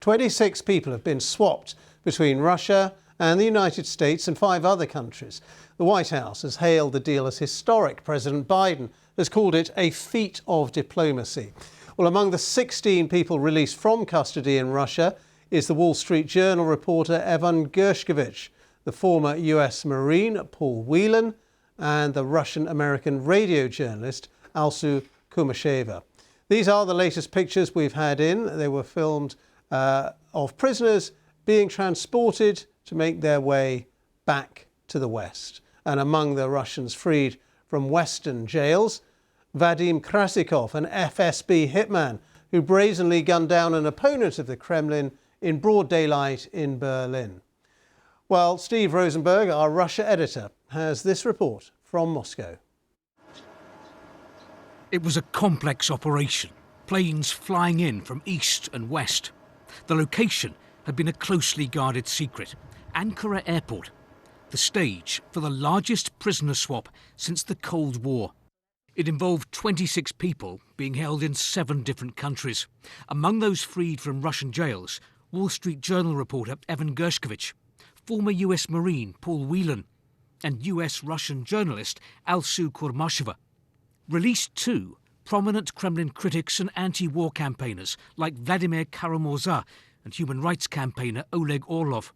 26 people have been swapped between Russia and the United States and 5 other countries. The White House has hailed the deal as historic. President Biden has called it a feat of diplomacy. Well, among the 16 people released from custody in Russia is the Wall Street Journal reporter Evan Gershkovich, the former US Marine Paul Whelan, and the Russian-American radio journalist Alsu Kumasheva. These are the latest pictures we've had in. They were filmed of prisoners being transported to make their way back to the West. And among the Russians freed from Western jails, Vadim Krasikov, an FSB hitman who brazenly gunned down an opponent of the Kremlin in broad daylight in Berlin. Well, Steve Rosenberg, our Russia editor, has this report from Moscow. It was a complex operation, planes flying in from east and west. The location had been a closely guarded secret, Ankara Airport, the stage for the largest prisoner swap since the Cold War. It involved 26 people being held in 7 different countries. Among those freed from Russian jails, Wall Street Journal reporter Evan Gershkovich, former US Marine Paul Whelan, and US-Russian journalist Alsu Kumasheva. Released too, prominent Kremlin critics and anti-war campaigners like Vladimir Karamurza and human rights campaigner Oleg Orlov.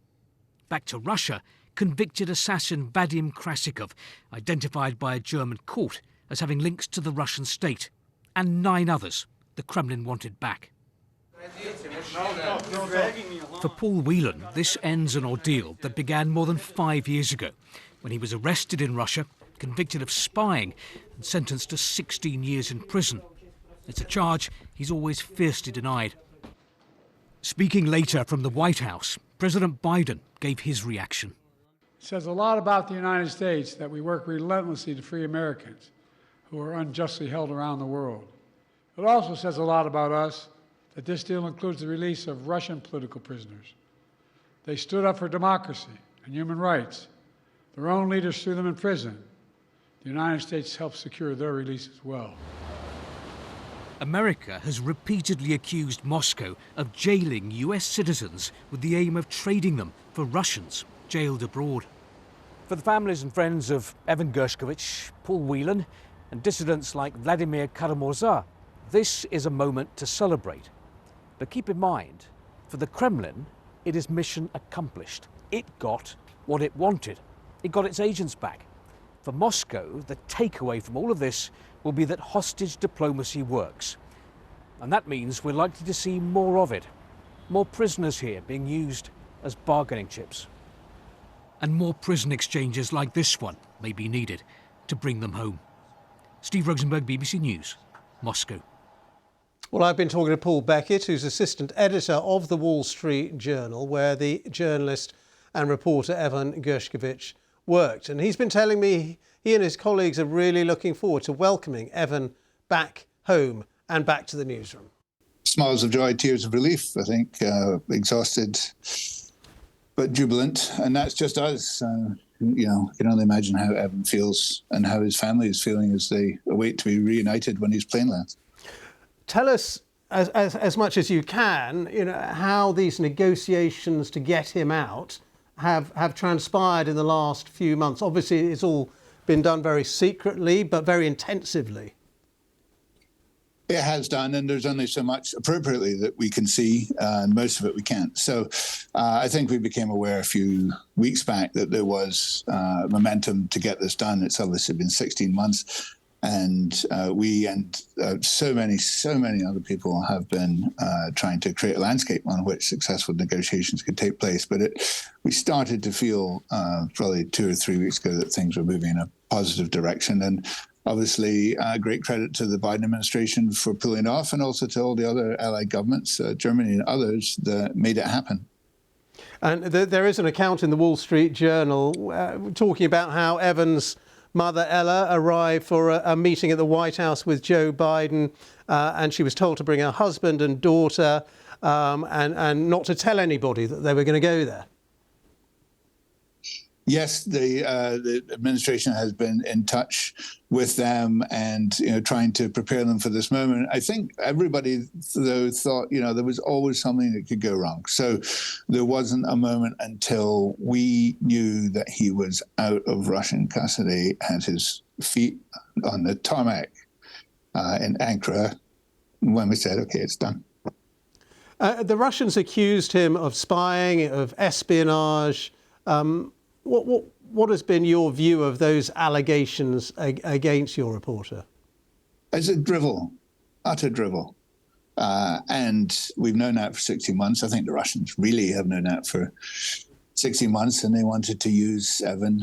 Back to Russia, convicted assassin Vadim Krasikov, identified by a German court as having links to the Russian state, and 9 others the Kremlin wanted back. For Paul Whelan, this ends an ordeal that began more than 5 years ago, when he was arrested in Russia, convicted of spying and sentenced to 16 years in prison. It's a charge he's always fiercely denied. Speaking later from the White House, President Biden gave his reaction. It says a lot about the United States that we work relentlessly to free Americans who are unjustly held around the world. It also says a lot about us that this deal includes the release of Russian political prisoners. They stood up for democracy and human rights. Their own leaders threw them in prison. The United States helped secure their release as well. America has repeatedly accused Moscow of jailing US citizens with the aim of trading them for Russians jailed abroad. For the families and friends of Evan Gershkovich, Paul Whelan, and dissidents like Vladimir Karamurza, this is a moment to celebrate. But keep in mind, for the Kremlin, it is mission accomplished. It got what it wanted. It got its agents back. For Moscow, the takeaway from all of this will be that hostage diplomacy works. And that means we're likely to see more of it. More prisoners here being used as bargaining chips. And more prison exchanges like this one may be needed to bring them home. Steve Rosenberg, BBC News, Moscow. Well, I've been talking to Paul Beckett, who's assistant editor of the Wall Street Journal, where the journalist and reporter Evan Gershkovich worked. And he's been telling me he and his colleagues are really looking forward to welcoming Evan back home and back to the newsroom. Smiles of joy, tears of relief, I think, exhausted but jubilant. And that's just us. You know, I can only imagine how Evan feels and how his family is feeling as they await to be reunited when his plane lands. Tell us, as much as you can, you know, how these negotiations to get him out have transpired in the last few months. Obviously, it's all been done very secretly, but very intensively. It has done, and there's only so much appropriately that we can see, and most of it we can't. So I think we became aware a few weeks back that there was momentum to get this done. It's obviously been 16 months. And we and so many other people have been trying to create a landscape on which successful negotiations could take place. But we started to feel probably 2 or 3 weeks ago that things were moving in a positive direction. And obviously, great credit to the Biden administration for pulling it off, and also to all the other allied governments, Germany and others, that made it happen. And there is an account in the Wall Street Journal talking about how Evan's mother Ella arrived for a meeting at the White House with Joe Biden, and she was told to bring her husband and daughter and not to tell anybody that they were going to go there. Yes, the administration has been in touch with them and trying to prepare them for this moment. I think everybody though thought there was always something that could go wrong. So there wasn't a moment until we knew that he was out of Russian custody, had his feet on the tarmac in Ankara, when we said, "Okay, it's done." The Russians accused him of spying, of espionage. What has been your view of those allegations against your reporter? It's a drivel, utter drivel. And we've known that for 60 months. I think the Russians really have known that for 60 months, and they wanted to use Evan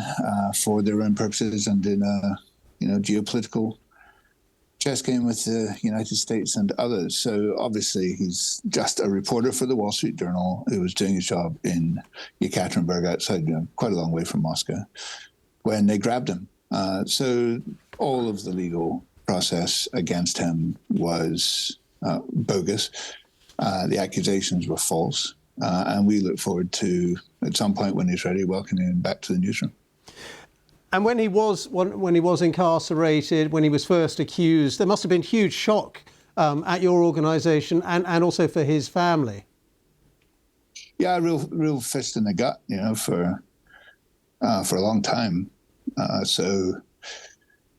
for their own purposes and in a geopolitical chess game with the United States and others. So obviously he's just a reporter for the Wall Street Journal who was doing his job in Yekaterinburg outside, quite a long way from Moscow, when they grabbed him. So all of the legal process against him was bogus. The accusations were false. And we look forward to, at some point when he's ready, welcoming him back to the newsroom. And when he was incarcerated, when he was first accused, there must have been huge shock at your organisation and also for his family. Yeah, real fist in the gut, for a long time. So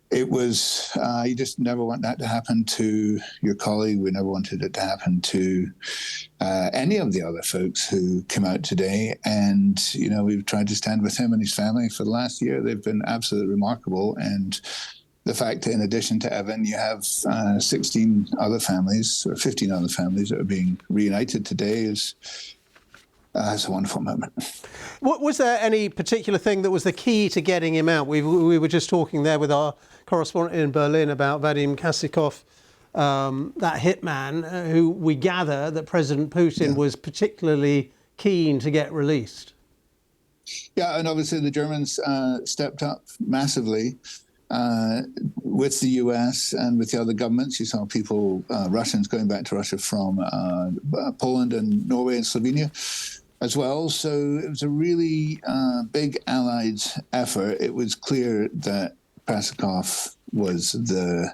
it was, you just never want that to happen to your colleague. We never wanted it to happen to any of the other folks who come out today. And, we've tried to stand with him and his family for the last year. They've been absolutely remarkable. And the fact that in addition to Evan, you have 16 other families or 15 other families that are being reunited today is a wonderful moment. Was there any particular thing that was the key to getting him out? We were just talking there with our correspondent in Berlin about Vadim Krasikov, that hitman who we gather that President Putin was particularly keen to get released. Yeah, and obviously the Germans stepped up massively with the US and with the other governments. You saw people, Russians going back to Russia from Poland and Norway and Slovenia as well. So it was a really big Allied effort. It was clear that Krasikov was the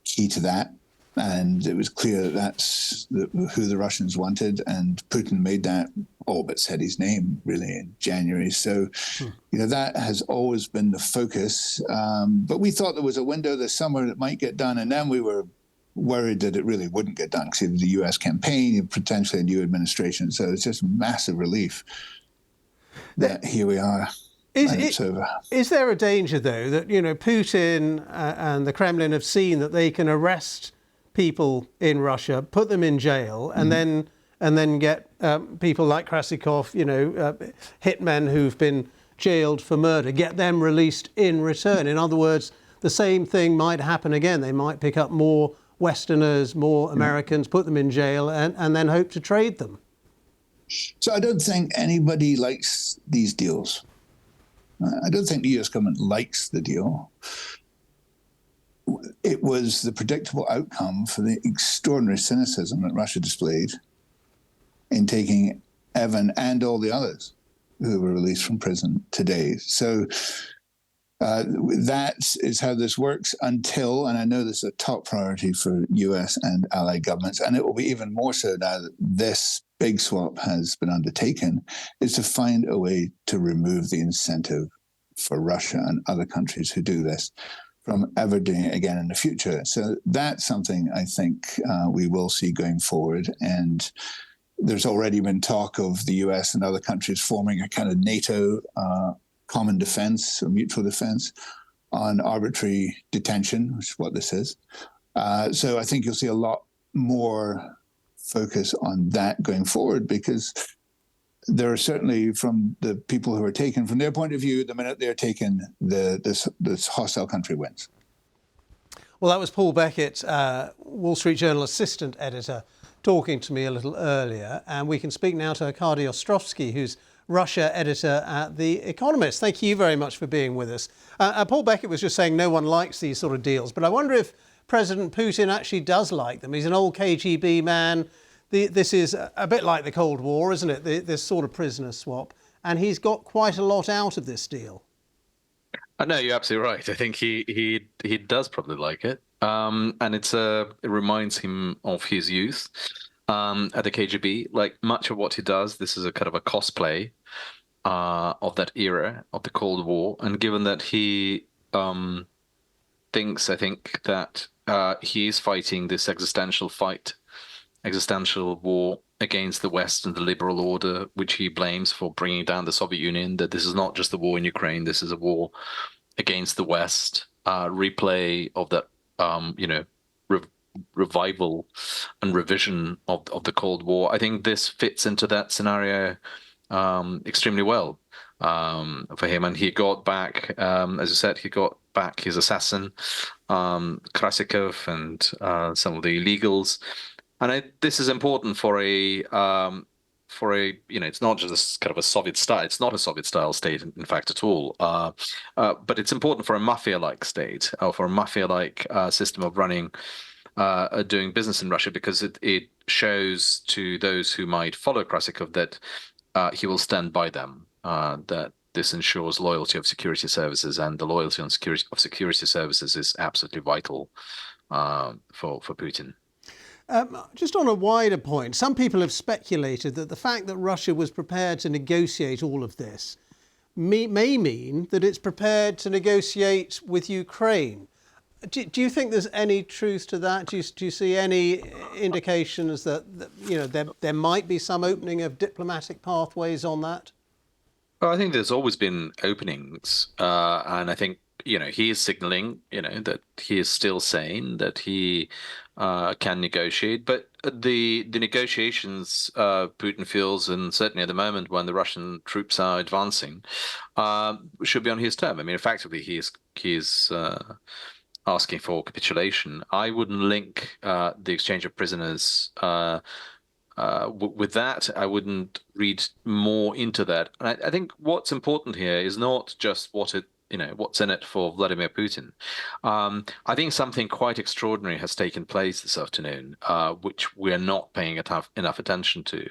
key to that. And it was clear that that's who the Russians wanted. And Putin made that, all but said his name, really, in January. So, that has always been the focus. But we thought there was a window this summer that might get done. And then we were worried that it really wouldn't get done because it was a U.S. campaign, potentially a new administration. So it's just massive relief that here we are. Is there a danger, though, that, Putin and the Kremlin have seen that they can arrest people in Russia, put them in jail, and then get people like Krasikov, hitmen who've been jailed for murder, get them released in return? In other words, the same thing might happen again. They might pick up more Westerners, more Americans, put them in jail, and then hope to trade them. So I don't think anybody likes these deals. I don't think the US government likes the deal. It was the predictable outcome for the extraordinary cynicism that Russia displayed in taking Evan and all the others who were released from prison today. So that is how this works until, and I know this is a top priority for US and allied governments, and it will be even more so now that this big swap has been undertaken, is to find a way to remove the incentive for Russia and other countries who do this from ever doing it again in the future. So that's something I think we will see going forward. And there's already been talk of the US and other countries forming a kind of NATO common defense or mutual defense on arbitrary detention, which is what this is. So I think you'll see a lot more focus on that going forward, because there are certainly, from the people who are taken, from their point of view, the minute they're taken, this hostile country wins. Well, that was Paul Beckett, Wall Street Journal assistant editor, talking to me a little earlier. And we can speak now to Arkady Ostrovsky, who's Russia editor at The Economist. Thank you very much for being with us. Paul Beckett was just saying no one likes these sort of deals, but I wonder if President Putin actually does like them. He's an old KGB man. This is a bit like the Cold War, isn't it? This sort of prisoner swap. and he's got quite a lot out of this deal. No, you're absolutely right. I think he does probably like it, and it reminds him of his youth at the KGB. Like much of what he does, this is a kind of a cosplay of that era of the Cold War, and given that he thinks, I think that he is fighting this existential war against the West and the liberal order, which he blames for bringing down the Soviet Union, that this is not just a war in Ukraine, this is a war against the West, replay of that, revival and revision of the Cold War. I think this fits into that scenario extremely well for him. And he got back, as I said, he got back his assassin, Krasikov, and some of the illegals. And this is important for a it's not just kind of a Soviet style. It's not a Soviet style state, in fact, at all. But it's important for a mafia-like state, or for a mafia-like system of running, doing business in Russia, because it shows to those who might follow Krasikov that he will stand by them. That this ensures loyalty of security services, and the loyalty of security services is absolutely vital for Putin. Just on a wider point, some people have speculated that the fact that Russia was prepared to negotiate all of this may mean that it's prepared to negotiate with Ukraine. Do you think there's any truth to that? Do you see any indications that there might be some opening of diplomatic pathways on that? Well, I think there's always been openings, and I think he is signaling that he is still saying that he can negotiate, but the negotiations Putin feels, and certainly at the moment when the Russian troops are advancing, should be on his term. I mean, effectively, he's asking for capitulation. I wouldn't link the exchange of prisoners with that. I wouldn't read more into that. And I think what's important here is not just what's in it for Vladimir Putin. I think something quite extraordinary has taken place this afternoon, which we're not paying enough attention to,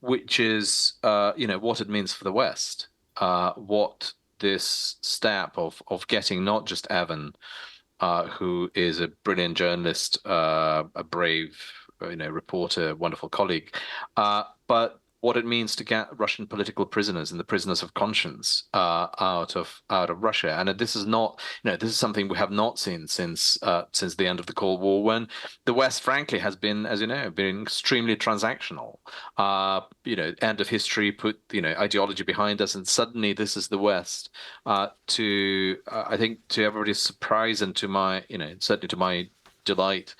which is, what it means for the West, what this step of getting not just Evan, who is a brilliant journalist, a brave, reporter, wonderful colleague, but what it means to get Russian political prisoners and the prisoners of conscience out of Russia. And this is not, this is something we have not seen since the end of the Cold War, when the West, frankly, has been, as you know, been extremely transactional. End of history, put ideology behind us, and suddenly this is the West. I think to everybody's surprise, and to my, certainly to my delight,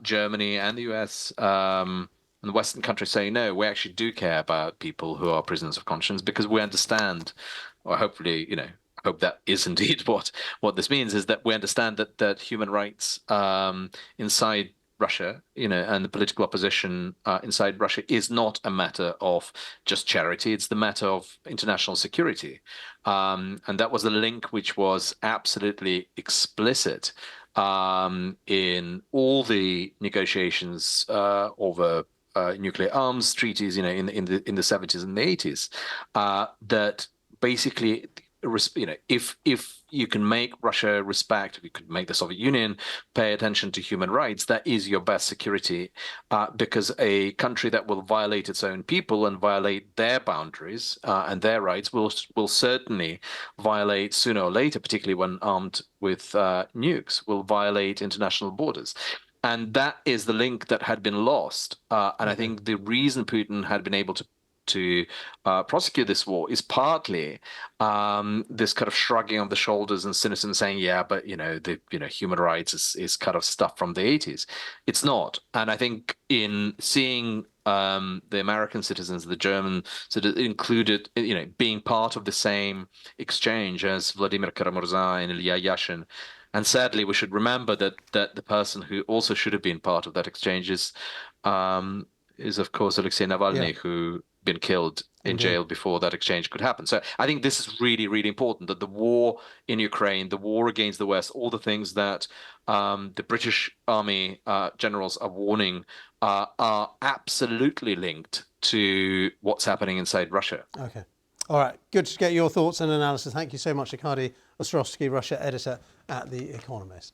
Germany and the US. And the Western countries say, no, we actually do care about people who are prisoners of conscience, because we understand, or hopefully, I hope that is indeed what this means, is that we understand that human rights inside Russia, and the political opposition inside Russia is not a matter of just charity. It's the matter of international security. And that was a link which was absolutely explicit in all the negotiations over nuclear arms treaties, in the 70s and the 80s, that basically, if you can make Russia respect, if you could make the Soviet Union pay attention to human rights, that is your best security, because a country that will violate its own people and violate their boundaries and their rights will certainly violate sooner or later, particularly when armed with nukes, will violate international borders. And that is the link that had been lost. And I think the reason Putin had been able to prosecute this war is partly this kind of shrugging of the shoulders and cynicism, saying, yeah, but human rights is kind of stuff from the 80s. It's not. And I think in seeing the American citizens, the German citizens included, being part of the same exchange as Vladimir Karamurza and Ilya Yashin. And sadly, we should remember that the person who also should have been part of that exchange is of course, Alexei Navalny, who been killed in jail before that exchange could happen. So I think this is really, really important, that the war in Ukraine, the war against the West, all the things that the British Army generals are warning are absolutely linked to what's happening inside Russia. Okay. All right. Good to get your thoughts and analysis. Thank you so much, Arkady Ostrovsky, Russia editor at The Economist.